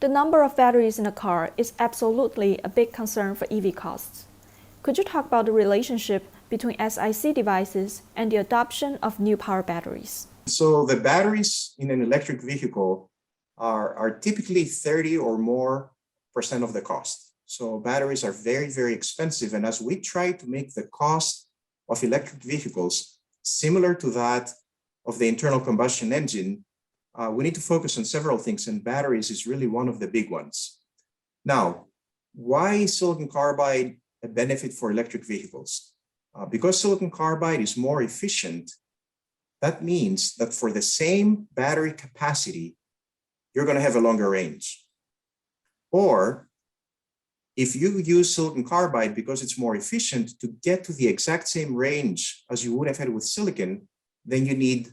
The number of batteries in a car is absolutely a big concern for EV costs. Could you talk about the relationship between SiC devices and the adoption of new power batteries? So the batteries in an electric vehicle are typically 30 or more % of the cost. So batteries are very, very expensive. And as we try to make the cost of electric vehicles similar to that of the internal combustion engine, we need to focus on several things, and batteries is really one of the big ones. Now, why is silicon carbide a benefit for electric vehicles? Because silicon carbide is more efficient, that means that for the same battery capacity, you're going to have a longer range. Or if you use silicon carbide because it's more efficient to get to the exact same range as you would have had with silicon, then you need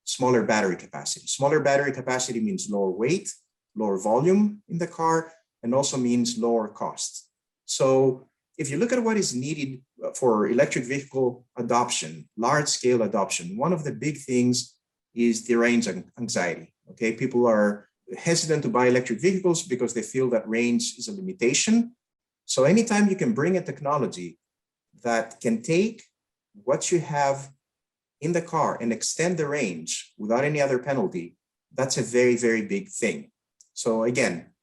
smaller battery capacity. Smaller battery capacity means lower weight, lower volume in the car, and also means lower cost. So if you look at what is needed for electric vehicle adoption, large-scale adoption, one of the big things is the range anxiety. Okay, people are hesitant to buy electric vehicles because they feel that range is a limitation. So anytime you can bring a technology that can take what you have in the car and extend the range without any other penalty, that's a very, very big thing. So again,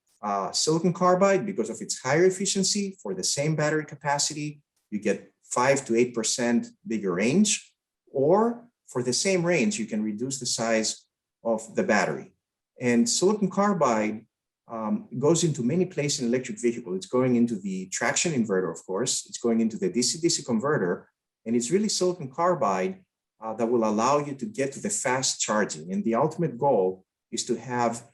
silicon carbide, because of its higher efficiency for the same battery capacity, you get 5 to 8% bigger range, or for the same range, you can reduce the size of the battery. And silicon carbide goes into many places in electric vehicle. It's going into the traction inverter, of course. It's going into the DC-DC converter, and it's really silicon carbide that will allow you to get to the fast charging. And the ultimate goal is to have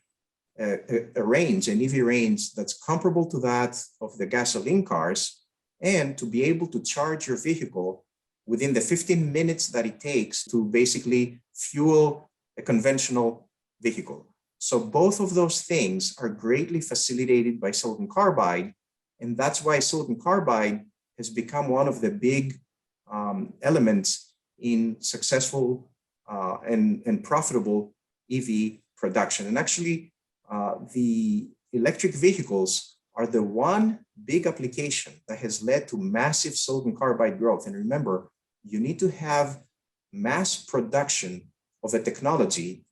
a range, an EV range that's comparable to that of the gasoline cars, and to be able to charge your vehicle within the 15 minutes that it takes to basically fuel a conventional vehicle. So both of those things are greatly facilitated by silicon carbide, and that's why silicon carbide has become one of the big elements in successful and profitable EV production. And actually, the electric vehicles are the one big application that has led to massive silicon carbide growth. And remember, you need to have mass production of a technology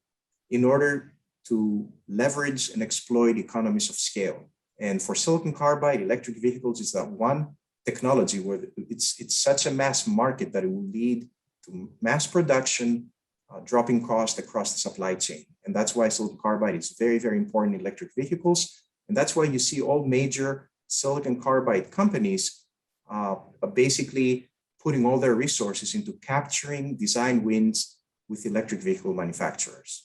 in order to leverage and exploit economies of scale. And for silicon carbide, electric vehicles is that one technology where it's such a mass market that it will lead to mass production, dropping cost across the supply chain. And that's why silicon carbide is very, very important in electric vehicles. And that's why you see all major silicon carbide companies basically putting all their resources into capturing design wins with electric vehicle manufacturers.